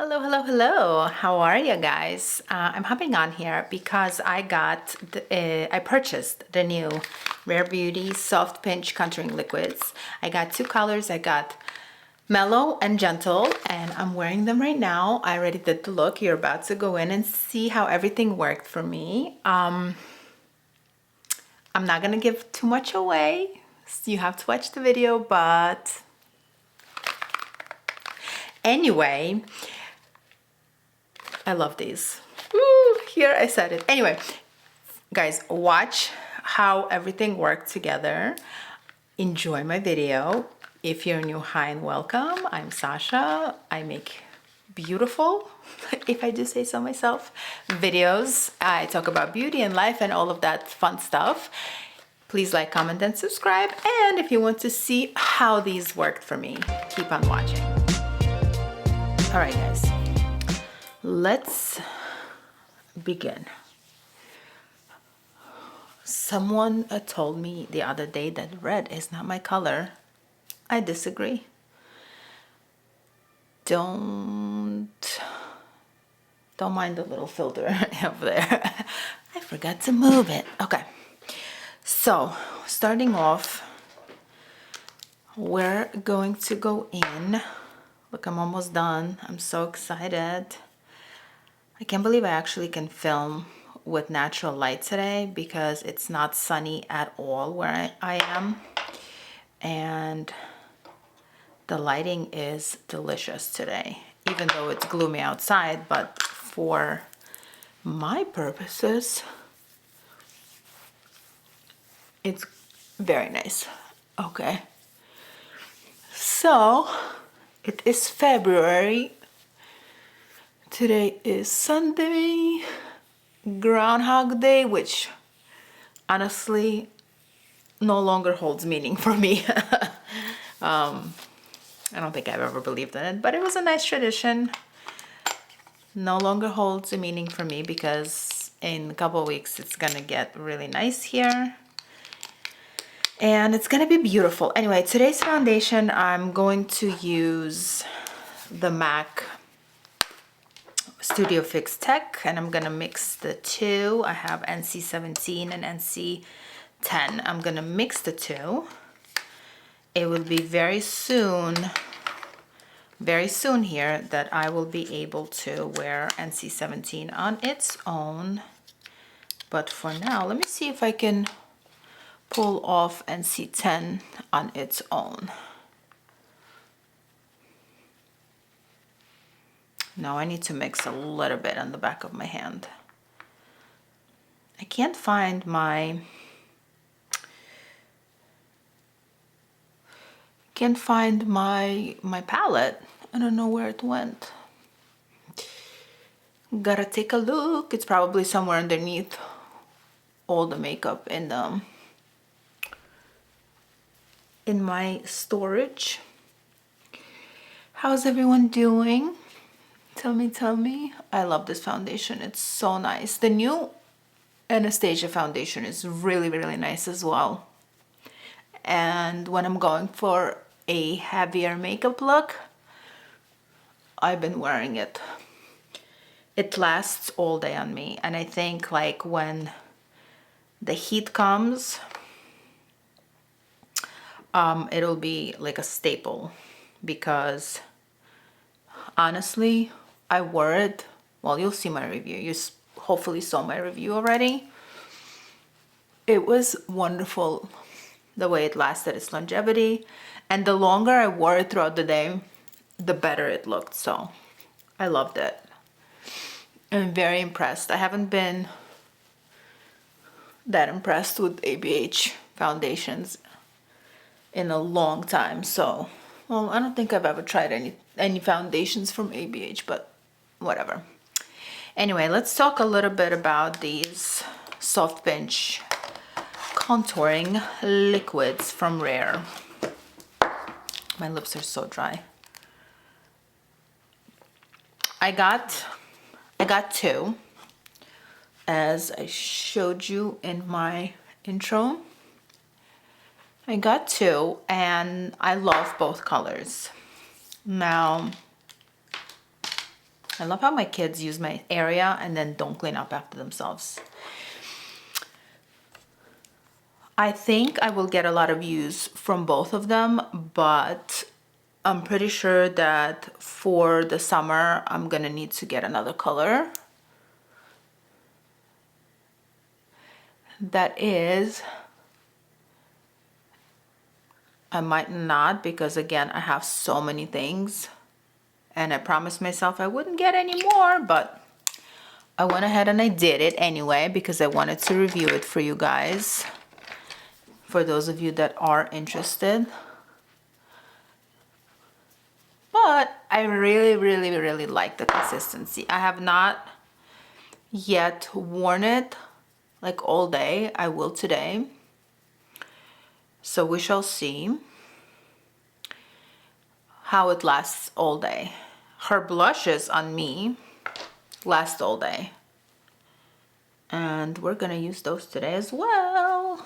Hello, hello, hello. How are you guys? I'm hopping on here because I purchased the new Rare Beauty Soft Pinch Contouring Liquids. I got two colors. I got Mellow and Gentle, and I'm wearing them right now. I already did the look. You're about to go in and see how everything worked for me. I'm not gonna give too much away. So you have to watch the video, but anyway, I love these. Ooh, here I said it. Anyway, guys, watch how everything worked together. Enjoy my video. If you're new, hi and welcome. I'm Sasha. I make beautiful, if I do say so myself, videos. I talk about beauty and life and all of that fun stuff. Please like, comment, and subscribe. And if you want to see how these worked for me, keep on watching. All right, guys. Let's begin. Someone told me the other day that red is not my color. I disagree. Don't mind the little filter over there. I forgot to move it. Okay. So, starting off, we're going to go in. Look, I'm almost done. I'm so excited. I can't believe I actually can film with natural light today because it's not sunny at all where I am. And the lighting is delicious today, even though it's gloomy outside, but for my purposes, it's very nice. Okay. So, it is February. Today is Sunday, Groundhog Day, which honestly no longer holds meaning for me. I don't think I've ever believed in it, but it was a nice tradition. No longer holds a meaning for me because in a couple of weeks it's gonna get really nice here. And it's gonna be beautiful. Anyway, today's foundation, I'm going to use the MAC Studio Fix Tech, and I'm gonna mix the two. I have NC17 and NC10. I'm gonna mix the two. It will be very soon here that I will be able to wear NC17 on its own. But for now, let me see if I can pull off NC10 on its own. Now I need to mix a little bit on the back of my hand. I can't find my palette. I don't know where it went. Gotta take a look. It's probably somewhere underneath all the makeup in my storage. How's everyone doing? Tell me. I love this foundation. It's so nice. The new Anastasia foundation is really, really nice as well. And when I'm going for a heavier makeup look, I've been wearing it. It lasts all day on me. And I think like when the heat comes, it'll be like a staple because honestly, I wore it. Well, you'll see my review. You hopefully saw my review already. It was wonderful the way it lasted, its longevity. And the longer I wore it throughout the day, the better it looked. So I loved it. I'm very impressed. I haven't been that impressed with ABH foundations in a long time. So, well, I don't think I've ever tried any foundations from ABH, but whatever. Anyway, let's talk a little bit about these soft pinch contouring liquids from Rare. My lips are so dry. I got two, as I showed you in my intro. I got two, and I love both colors. Now, I love how my kids use my area and then don't clean up after themselves. I think I will get a lot of use from both of them, but I'm pretty sure that for the summer, I'm gonna need to get another color. That is, I might not, because again, I have so many things and I promised myself I wouldn't get any more, but I went ahead and I did it anyway because I wanted to review it for you guys, for those of you that are interested. But I really like the consistency. I have not yet worn it like all day. I will today, so we shall see how it lasts all day. Her blushes on me last all day, and we're gonna use those today as well,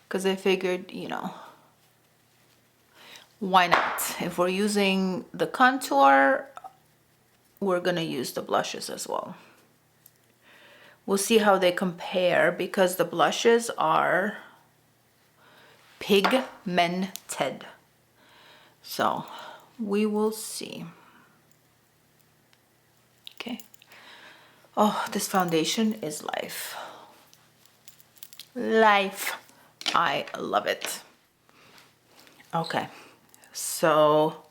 because I figured, you know, why not? If we're using the contour, we're gonna use the blushes as well. We'll see how they compare, because the blushes are pigmented, so we will see. Okay. Oh, this foundation is life. Life. I love it. Okay, so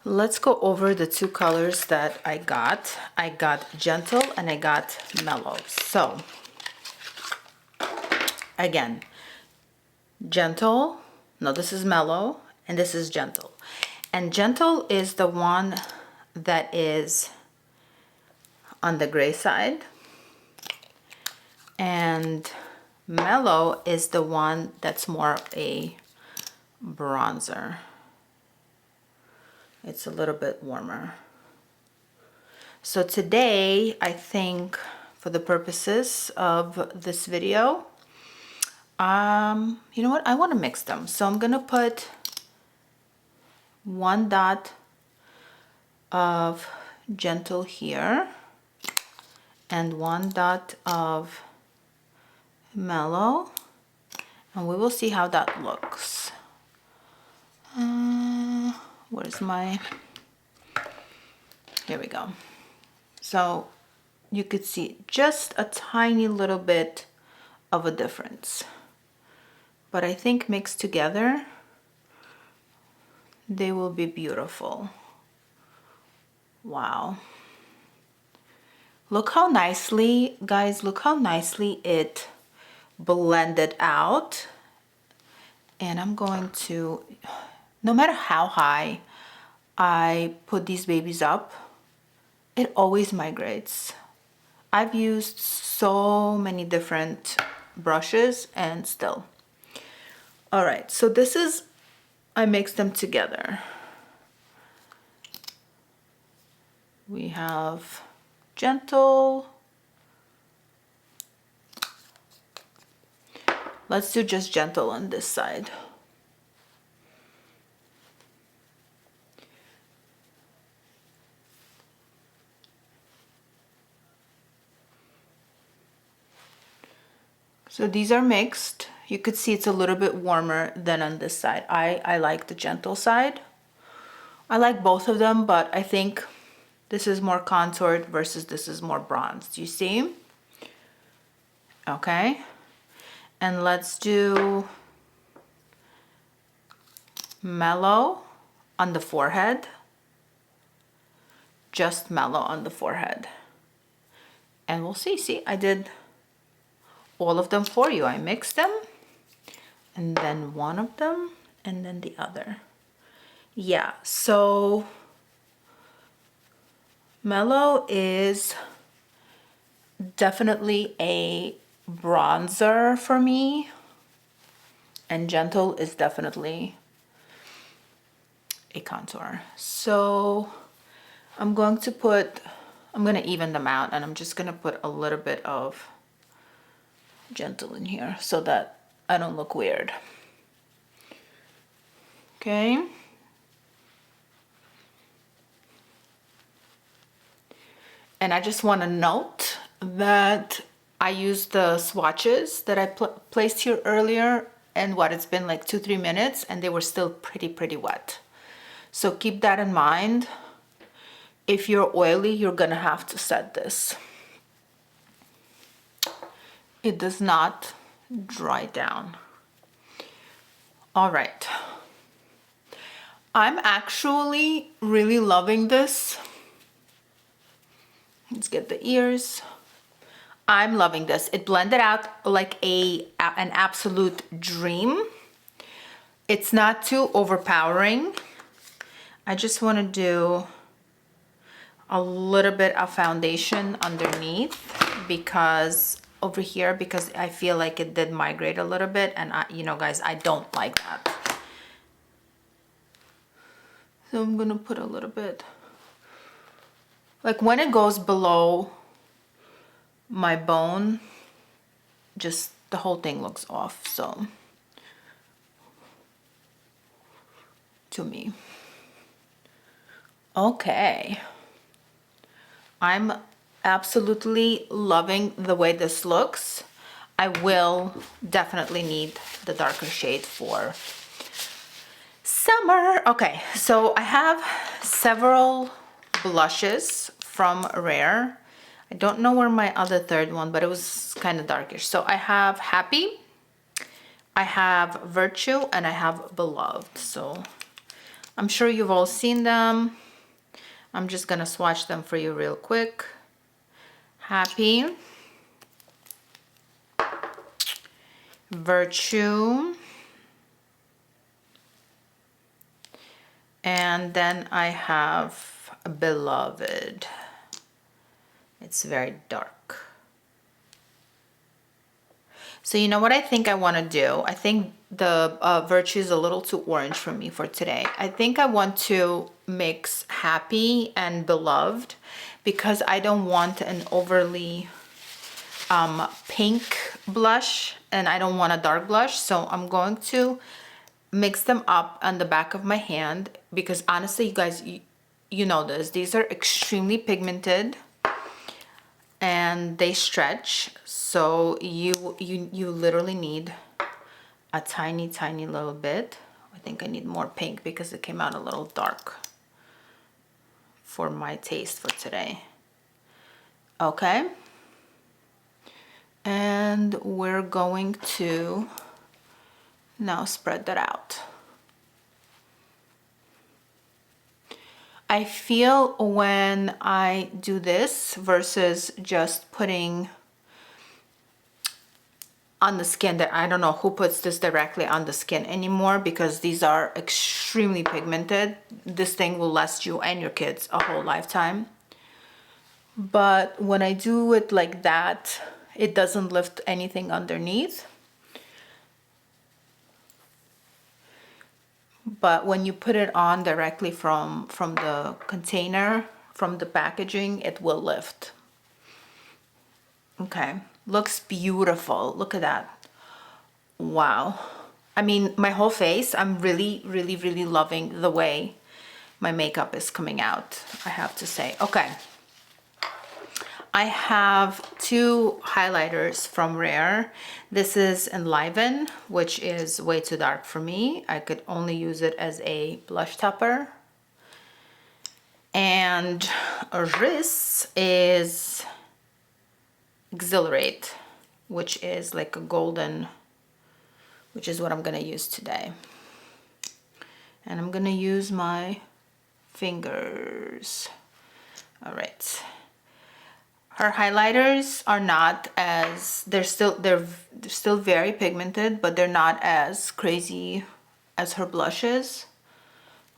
let's go over the two colors that I got. I got Gentle and I got Mellow. So again, Gentle, no, this is Mellow and this is Gentle. And Gentle is the one that is on the gray side, and Mellow is the one that's more of a bronzer. It's a little bit warmer. So today, I think for the purposes of this video, you know what? I want to mix them. So I'm gonna put one dot of Gentle here and one dot of Mellow, and we will see how that looks. Where's my, here we go. So you could see just a tiny little bit of a difference, but I think mixed together they will be beautiful. Wow, look how nicely, guys, look how nicely it blended out. And I'm going to, no matter how high I put these babies up, it always migrates. I've used so many different brushes and still. All right, so this is, I mixed them together. We have Gentle. Let's do just Gentle on this side. So these are mixed. You could see it's a little bit warmer than on this side. I like the Gentle side. I like both of them, but I think this is more contoured versus this is more bronzed. You see? Okay. And let's do Mellow on the forehead. Just Mellow on the forehead. And we'll see. See, I did all of them for you. I mixed them, and then one of them, and then the other. Yeah, so Mellow is definitely a bronzer for me, and Gentle is definitely a contour. So I'm going to even them out, and I'm just going to put a little bit of Gentle in here so that I don't look weird. Okay. And I just want to note that I used the swatches that I placed here earlier, and what, it's been like 2-3 minutes and they were still pretty wet. So keep that in mind. If you're oily, you're gonna have to set this. It does not dry down. All right. I'm actually really loving this. Let's get the ears. I'm loving this. It blended out like an absolute dream. It's not too overpowering. I just want to do a little bit of foundation underneath because over here, because I feel like it did migrate a little bit, and you know guys, I don't like that. So I'm gonna put a little bit, like when it goes below my bone, just the whole thing looks off, so to me. Okay. I'm absolutely loving the way this looks. I will definitely need the darker shade for summer. Okay, so I have several blushes from Rare. I don't know where my other third one, but it was kind of darkish. So I have Happy, I have Virtue, and I have Beloved. So I'm sure you've all seen them. I'm just gonna swatch them for you real quick. Happy, Virtue, and then I have Beloved. It's very dark. So you know what I think I want to do? I think the Virtue is a little too orange for me for today. I think I want to mix Happy and Beloved because I don't want an overly pink blush and I don't want a dark blush. So I'm going to mix them up on the back of my hand because honestly, you guys, you know this. These are extremely pigmented and they stretch, so you literally need a tiny little bit. I think I need more pink because it came out a little dark for my taste for today. Okay, and we're going to now spread that out. I feel when I do this versus just putting on the skin, that I don't know who puts this directly on the skin anymore because these are extremely pigmented. This thing will last you and your kids a whole lifetime. But when I do it like that, it doesn't lift anything underneath. But when you put it on directly from the container, from the packaging, it will lift. Okay, looks beautiful. Look at that. Wow. I mean, my whole face, I'm really loving the way my makeup is coming out, I have to say. Okay. I have two highlighters from Rare. This is Enliven, which is way too dark for me. I could only use it as a blush topper. And this is Exhilarate, which is like a golden, which is what I'm gonna use today. And I'm gonna use my fingers. All right. Her highlighters are not as, they're still very pigmented, but they're not as crazy as her blushes,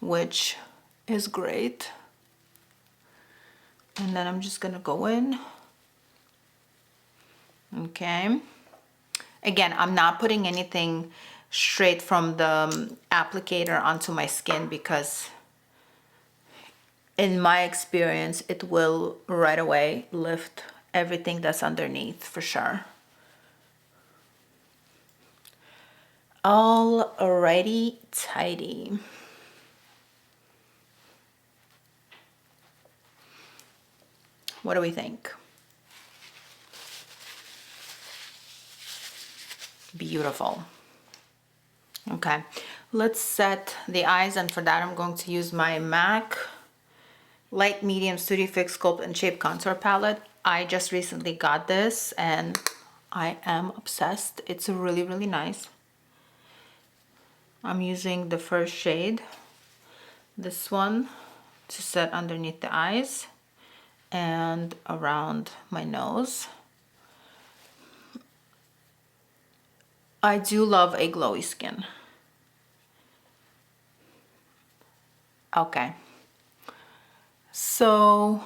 which is great. And then I'm just gonna go in. Okay. Again, I'm not putting anything straight from the applicator onto my skin because in my experience, it will right away lift everything that's underneath for sure. Alrighty, tidy. What do we think? Beautiful. Okay, let's set the eyes, and for that I'm going to use my MAC Light Medium Studio Fix Sculpt and Shape Contour Palette. I just recently got this and I am obsessed. It's really, really nice. I'm using the first shade, this one, to set underneath the eyes and around my nose. I do love a glowy skin. Okay, so,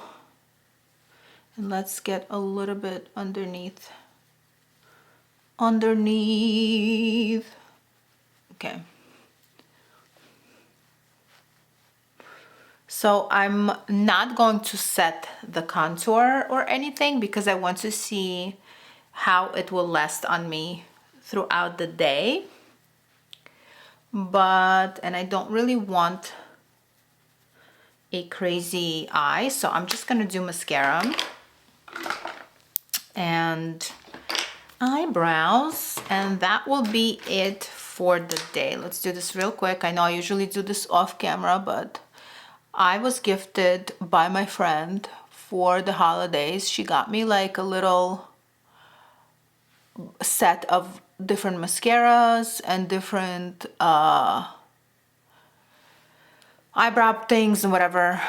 and let's get a little bit underneath. Okay. So I'm not going to set the contour or anything because I want to see how it will last on me throughout the day. And I don't really want a crazy eye, so I'm just gonna do mascara and eyebrows, and that will be it for the day. Let's do this real quick. I know I usually do this off camera, but I was gifted by my friend for the holidays. She got me like a little set of different mascaras and different eyebrow things and whatever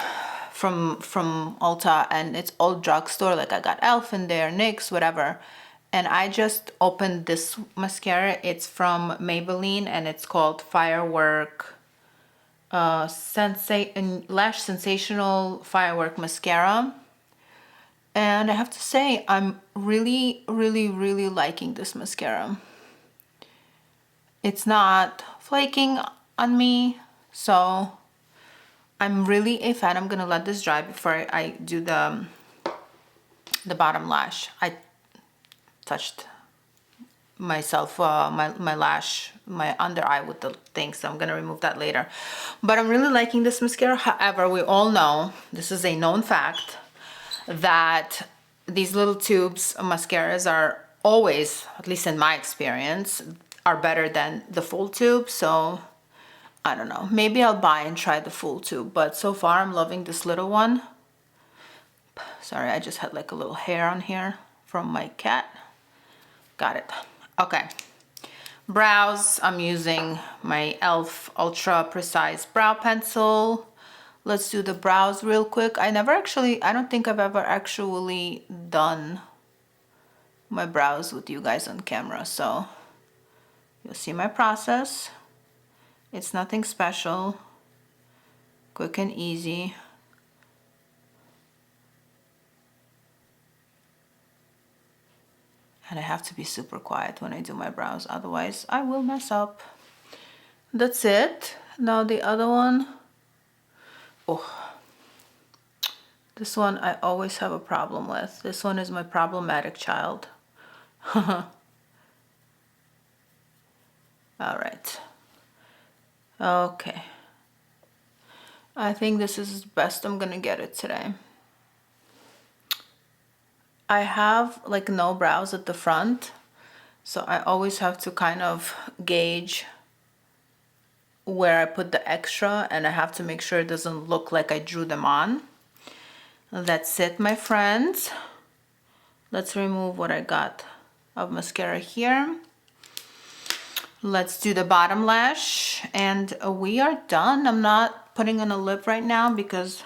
from Ulta, and it's all drugstore. Like I got e.l.f. in there, NYX, whatever. And I just opened this mascara. It's from Maybelline and it's called Firework Lash Sensational Firework Mascara. And I have to say, I'm really, really, really liking this mascara. It's not flaking on me, so I'm really a fan. I'm gonna let this dry before I do the bottom lash. I touched myself, my lash, my under eye with the thing, so I'm gonna remove that later. But I'm really liking this mascara. However, we all know, this is a known fact, that these little tubes of mascaras are always, at least in my experience, are better than the full tube. So I don't know, maybe I'll buy and try the full tube, but so far I'm loving this little one. Sorry, I just had like a little hair on here from my cat. Got it. Okay, brows, I'm using my e.l.f. Ultra Precise Brow Pencil. Let's do the brows real quick. I don't think I've ever actually done my brows with you guys on camera, so you'll see my process. It's nothing special, quick and easy. And I have to be super quiet when I do my brows, otherwise I will mess up. That's it. Now the other one. Oh, this one I always have a problem with. This one is my problematic child. All right. Okay. I think this is the best I'm gonna get it today. I have like no brows at the front, so I always have to kind of gauge where I put the extra, and I have to make sure it doesn't look like I drew them on. That's it, my friends. Let's remove what I got of mascara here. Let's do the bottom lash, and we are done. I'm not putting on a lip right now because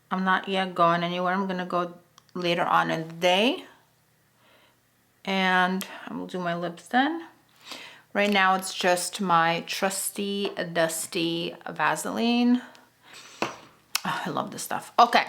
I'm not yet going anywhere. I'm gonna go later on in the day, and I will do my lips then. Right now it's just my trusty dusty Vaseline. Oh, I love this stuff. Okay,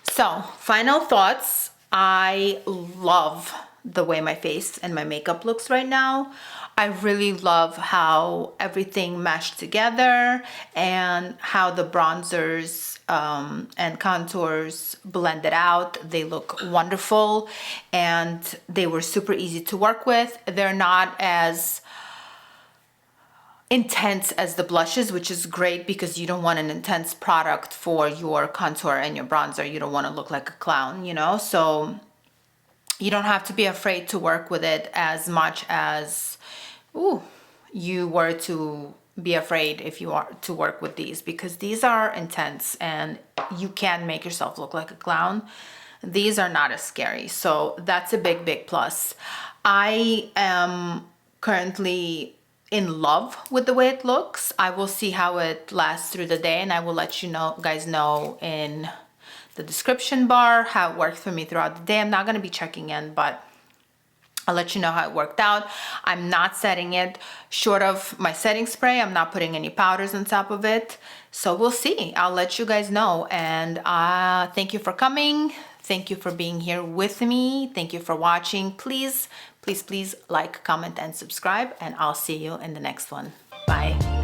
so final thoughts. I love the way my face and my makeup looks right now. I really love how everything meshed together and how the bronzers and contours blended out. They look wonderful and they were super easy to work with. They're not as intense as the blushes, which is great because you don't want an intense product for your contour and your bronzer. You don't want to look like a clown, you know? So you don't have to be afraid to work with it as much as you were to be afraid if you are to work with these, because these are intense and you can make yourself look like a clown. These are not as scary, so that's a big plus. I am currently in love with the way it looks. I will see how it lasts through the day, and I will let you guys know in the description bar how it worked for me throughout the day. I'm not going to be checking in, but I'll let you know how it worked out. I'm not setting it. Short of my setting spray, I'm not putting any powders on top of it. So we'll see. I'll let you guys know. And thank you for coming. Thank you for being here with me. Thank you for watching. Please like, comment, and subscribe. And I'll see you in the next one. Bye.